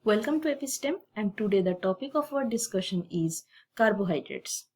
Welcome to Epistem, and today the topic of our discussion is carbohydrates.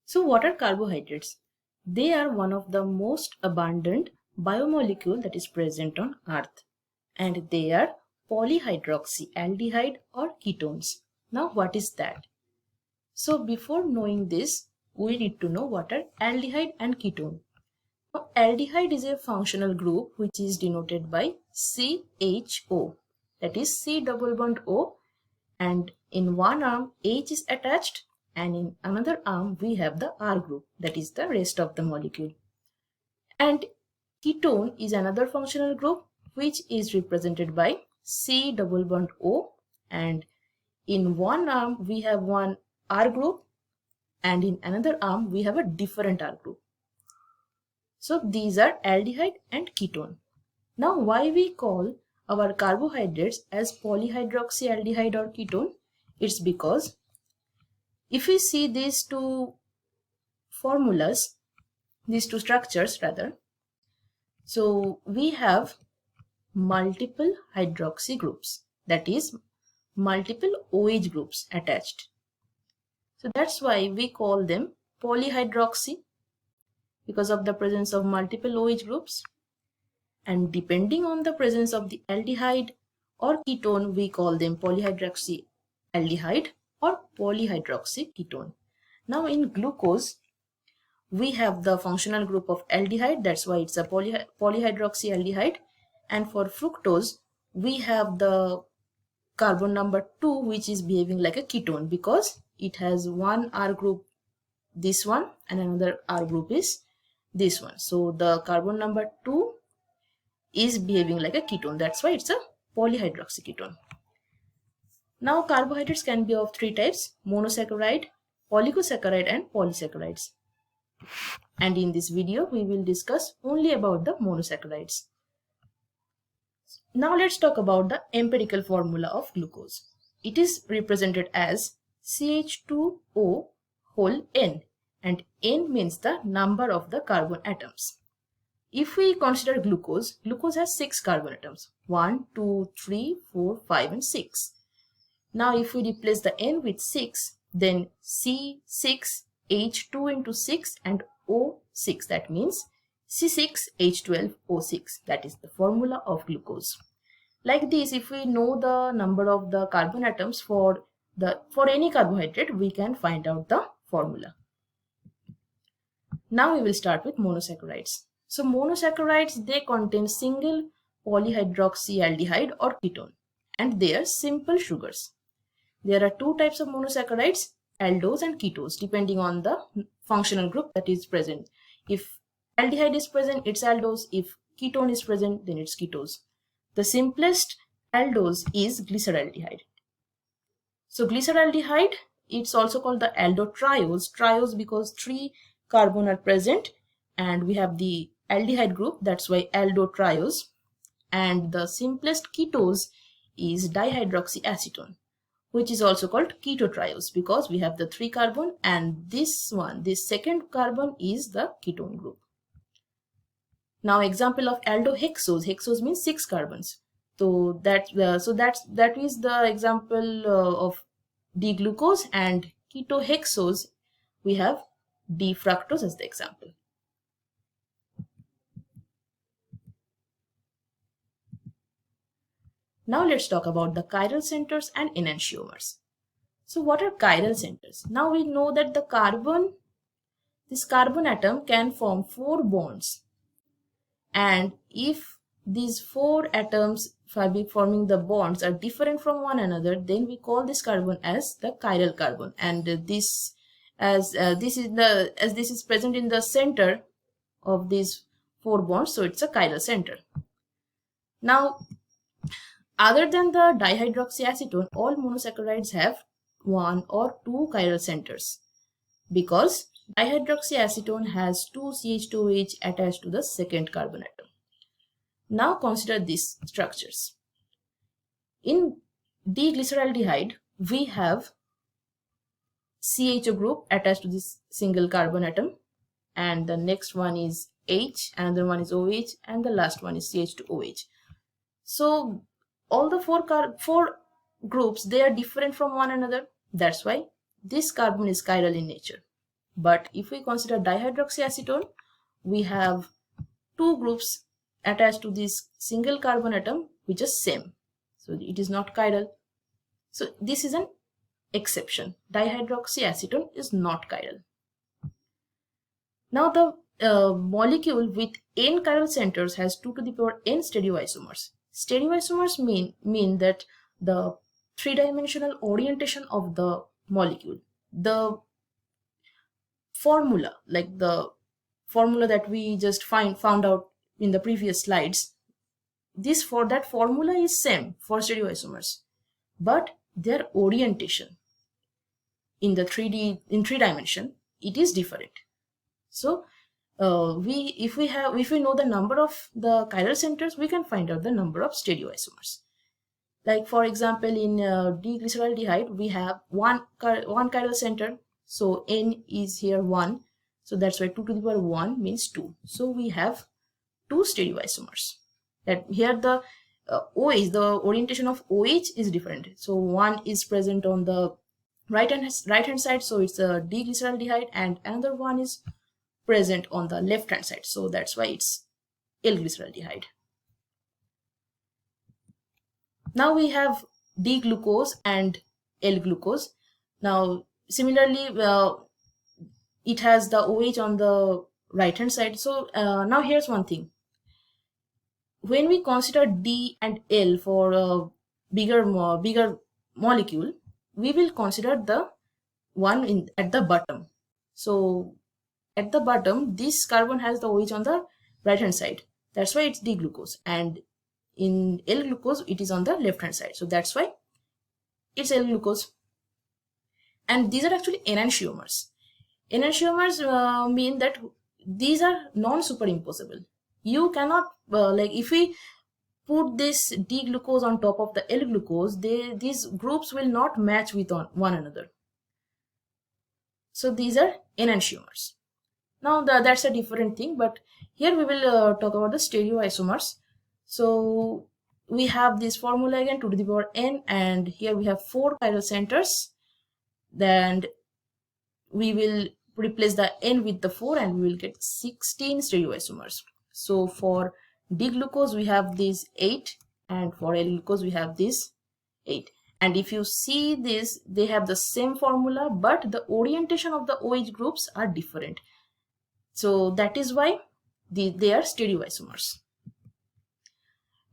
So what are carbohydrates? They are one of the most abundant biomolecule that is present on earth, and they are polyhydroxyaldehyde or ketones. Now what is that? So before knowing this, we need to know what are aldehyde and ketone. Now, aldehyde is a functional group which is denoted by CHO, that is C double bond O, and in one arm H is attached and in another arm we have the R group, that is the rest of the molecule. And ketone is another functional group which is represented by C double bond O, and in one arm we have one R group and in another arm we have a different R group. So these are aldehyde and ketone. Now why we call our carbohydrates as polyhydroxyaldehyde or ketone? It's because if we see these two formulas, these two structures rather, so we have multiple hydroxy groups, that is multiple OH groups attached. So that's why we call them polyhydroxy, because of the presence of multiple OH groups, and depending on the presence of the aldehyde or ketone, we call them polyhydroxyaldehyde or polyhydroxyketone. Now in glucose, we have the functional group of aldehyde, that's why it's a polyhydroxyaldehyde, and for fructose, we have the carbon number 2 which is behaving like a ketone because it has one R group, this one, and another R group is this one. So the carbon number 2 is behaving like a ketone. That's why it's a polyhydroxyketone. Now carbohydrates can be of three types: monosaccharide, oligosaccharide, and polysaccharides. And in this video, we will discuss only about the monosaccharides. Now let's talk about the empirical formula of glucose. It is represented as CH2O whole N, and N means the number of the carbon atoms. If we consider glucose, glucose has 6 carbon atoms, 1, 2, 3, 4, 5 and 6. Now if we replace the N with 6, then C6, H2 into 6 and O6, that means C6H12O6, that is the formula of glucose. Like this, if we know the number of the carbon atoms for any carbohydrate, we can find out the formula. Now we will start with monosaccharides. So monosaccharides, they contain single polyhydroxyaldehyde or ketone, and they are simple sugars. There are two types of monosaccharides, aldose and ketose, depending on the functional group that is present. If aldehyde is present, it's aldose. If ketone is present, then it's ketose. The simplest aldose is glyceraldehyde. So glyceraldehyde, it's also called the aldotriose. Triose because 3 carbon are present and we have the aldehyde group, that's why aldotriose. And the simplest ketose is dihydroxyacetone, which is also called ketotriose because we have the 3 carbon and this second carbon is the ketone group. Now example of aldohexose. Hexose means 6 carbons. So that is the example of D-glucose, and ketohexose we have D-fructose as the example. Now let's talk about the chiral centers and enantiomers. So what are chiral centers? Now we know that this carbon atom can form 4 bonds, and if these 4 atoms forming the bonds are different from one another, then we call this carbon as the chiral carbon, and this is present in the center of these 4 bonds, so it's a chiral center. Now other than the dihydroxyacetone, all monosaccharides have 1 or 2 chiral centers because dihydroxyacetone has 2 CH2OH attached to the second carbon atom. Now consider these structures. In D-glyceraldehyde, we have CHO group attached to this single carbon atom, and the next one is H, another one is OH, and the last one is CH2OH. So all the four groups, they are different from one another. That's why this carbon is chiral in nature. But if we consider dihydroxyacetone, we have two groups attached to this single carbon atom which is same. So it is not chiral. So this is an exception. Dihydroxyacetone is not chiral. Now the molecule with n chiral centers has 2 to the power n stereoisomers. Stereoisomers mean that the three-dimensional orientation of the molecule, the formula, like the formula that we just found out in the previous slides, that formula is same for stereoisomers, but their orientation in the 3D in 3 dimension, it is different. So if we know the number of the chiral centers, we can find out the number of stereoisomers. Like for example, in D-glyceraldehyde, we have one chiral center, so n is here 1, so that's why 2 to the power 1 means 2. So we have 2 stereoisomers. That here the OH, the orientation of OH is different. So one is present on the right hand side, so it's a D-glyceraldehyde, and another one is present on the left hand side, so that's why it's L-glyceraldehyde. Now we have D-glucose and L-glucose. Now similarly, it has the OH on the right hand side. So now here's one thing. When we consider D and L for a bigger molecule, we will consider the one at the bottom. So at the bottom, this carbon has the OH on the right hand side. That's why it's D-glucose, and in L-glucose it is on the left hand side. So that's why it's L-glucose. And these are actually enantiomers. Enantiomers mean that these are non-superimposable. You cannot like if we put this D-glucose on top of the L-glucose, these groups will not match with one another. So these are enantiomers. Now that's a different thing, but here we will talk about the stereoisomers. So we have this formula again, 2 to the power n, and here we have 4 chiral centers. Then we will replace the n with the 4 and we will get 16 stereoisomers. So for D-glucose we have these 8, and for L-glucose we have this 8. And if you see this, they have the same formula, but the orientation of the OH groups are different. So that is why they are stereoisomers.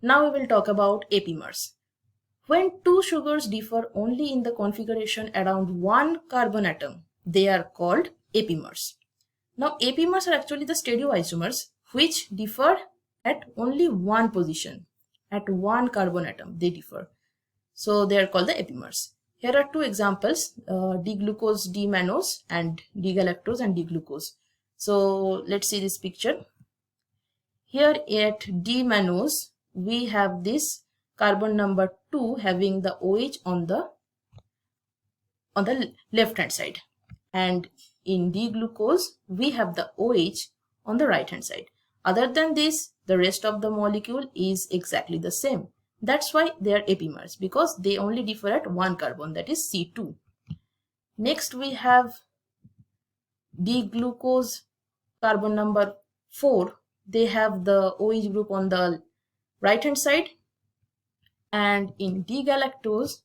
Now we will talk about epimers. When two sugars differ only in the configuration around one carbon atom, they are called epimers. Now epimers are actually the stereoisomers which differ at only one position. At one carbon atom they differ. So they are called the epimers. Here are two examples, D-glucose, D-mannose, and D-galactose and D-glucose. So let's see this picture. Here at D-mannose, we have this carbon number 2 having the OH on the left hand side, and in D-glucose we have the OH on the right hand side. Other than this, the rest of the molecule is exactly the same. That's why they are epimers, because they only differ at one carbon, that is C2. Next we have D-glucose carbon number 4. They have the OH group on the right hand side, and in D-galactose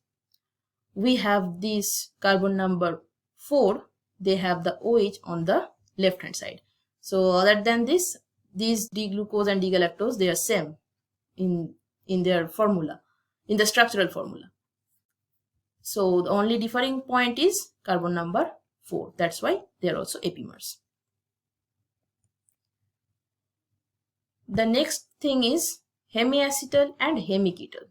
we have this carbon number 4. They have the OH on the left hand side. So other than this, these D-glucose and D-galactose, they are same in their formula, in the structural formula. So the only differing point is carbon number 4. That's why they are also epimers. The next thing is hemiacetal and hemiketal.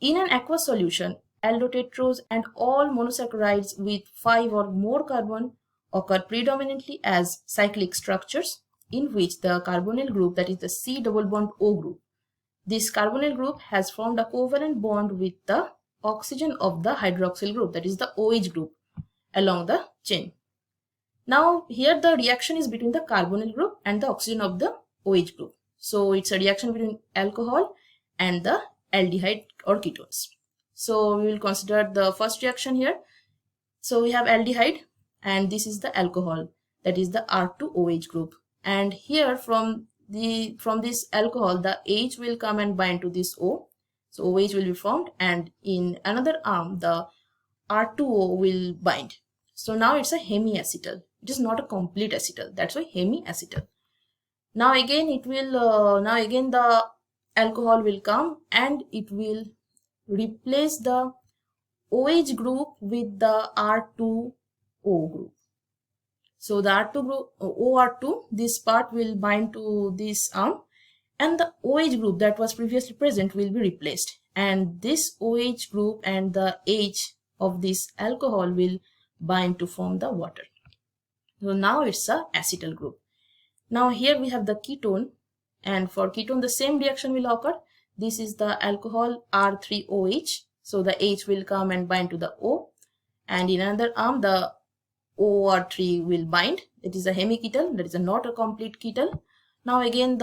In an aqueous solution, aldotetrose and all monosaccharides with 5 or more carbon occur predominantly as cyclic structures in which the carbonyl group, that is the C double bond O group, this carbonyl group has formed a covalent bond with the oxygen of the hydroxyl group, that is the OH group, along the chain. Now here the reaction is between the carbonyl group and the oxygen of the OH group. So it's a reaction between alcohol and the aldehyde or ketones. So we will consider the first reaction here. So we have aldehyde and this is the alcohol, that is the R2OH group. And here from this alcohol the H will come and bind to this O. So OH will be formed, and in another arm the R2O will bind. So now it's a hemiacetal. It is not a complete acetal. That's why hemiacetal. Now again the alcohol will come and it will replace the OH group with the R2O group. So the R2 group, OR2, this part will bind to this arm, and the OH group that was previously present will be replaced. And this OH group and the H of this alcohol will bind to form the water. So now it's a acetal group. Now here we have the ketone, and for ketone the same reaction will occur. This is the alcohol R3OH. So the H will come and bind to the O, and in another arm the OR3 will bind. It is a hemiketal, that is not a complete ketal. Now again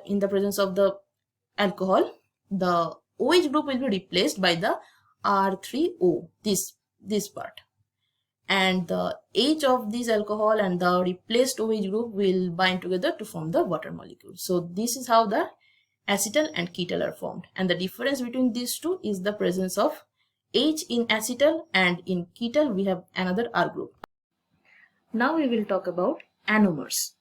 in the presence of the alcohol, the OH group will be replaced by the R3O, this part. And the H of this alcohol and the replaced OH group will bind together to form the water molecule. So this is how the acetal and ketal are formed. And the difference between these two is the presence of H in acetal, and in ketal we have another R group. Now we will talk about anomers.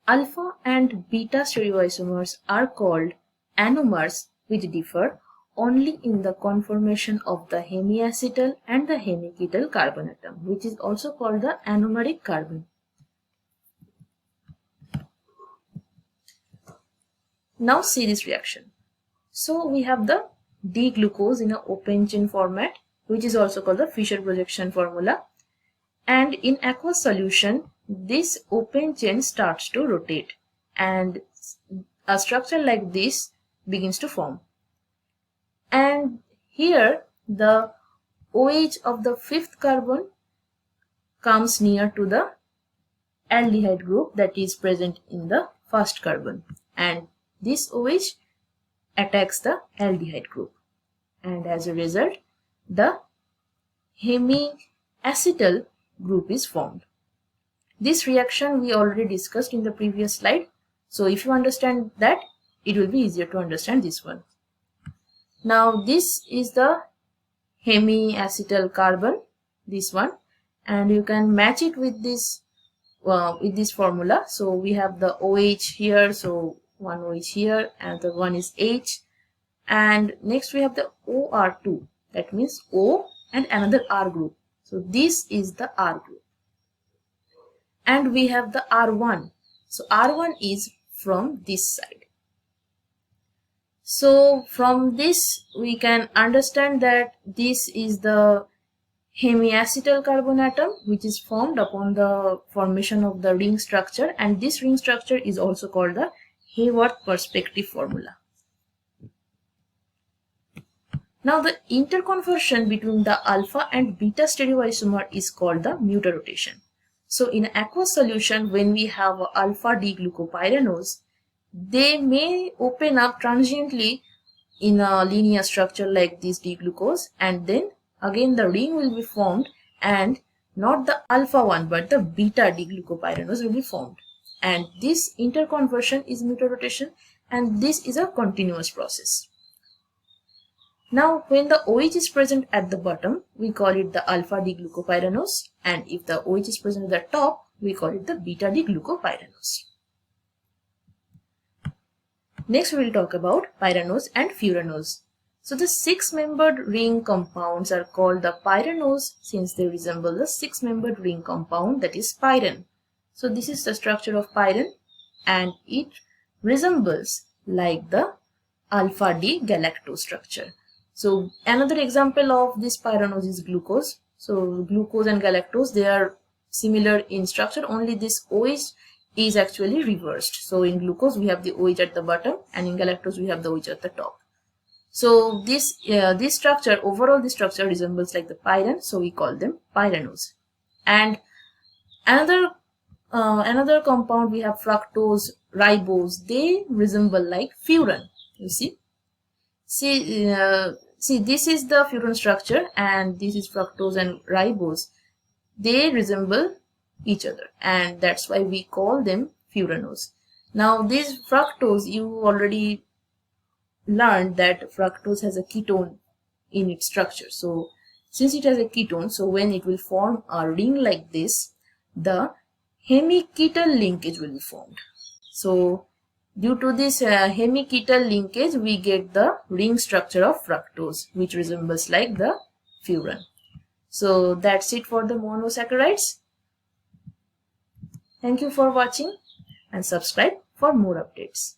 Alpha and beta stereoisomers are called anomers, which differ only in the conformation of the hemiacetal and the hemiketal carbon atom, which is also called the anomeric carbon. Now see this reaction. So we have the D-glucose in an open chain format, which is also called the Fischer projection formula. And in aqueous solution, this open chain starts to rotate and a structure like this begins to form. And here the OH of the fifth carbon comes near to the aldehyde group that is present in the first carbon, and this OH attacks the aldehyde group, and as a result the hemiacetal group is formed. This reaction we already discussed in the previous slide, so if you understand that, it will be easier to understand this one. Now this is the hemiacetal carbon, this one, and you can match it with this formula. So we have the OH here, so one OH here, and the one is H, and next we have the OR2, that means O and another R group. So this is the R group. And we have the R1. So R1 is from this side. So from this we can understand that this is the hemiacetal carbon atom, which is formed upon the formation of the ring structure, and this ring structure is also called the Haworth perspective formula. Now the interconversion between the alpha and beta stereoisomer is called the mutarotation. So in aqueous solution, when we have alpha D-glucopyranose, they may open up transiently in a linear structure like this D-glucose, and then again the ring will be formed, and not the alpha one but the beta D-glucopyranose will be formed, and this interconversion is mutarotation, and this is a continuous process. Now when the OH is present at the bottom, we call it the alpha D-glucopyranose, and if the OH is present at the top, we call it the beta D-glucopyranose. Next we will talk about pyranose and furanose. So the 6-membered ring compounds are called the pyranose since they resemble the 6-membered ring compound, that is pyran. So this is the structure of pyran, and it resembles like the alpha D galactose structure. So another example of this pyranose is glucose. So glucose and galactose, they are similar in structure, only this OH is actually reversed. So in glucose we have the OH at the bottom, and in galactose we have the OH at the top. So this structure, overall this structure resembles like the pyran, so we call them pyranose. And another Another compound we have fructose, ribose. They resemble like furan. You see, see this is the furan structure, and this is fructose and ribose. They resemble each other, and that's why we call them furanose. Now, this fructose, you already learned that fructose has a ketone in its structure. So since it has a ketone, so when it will form a ring like this, the hemiketal linkage will be formed. So due to this hemiketal linkage, we get the ring structure of fructose, which resembles like the furan. So that's it for the monosaccharides. Thank you for watching and subscribe for more updates.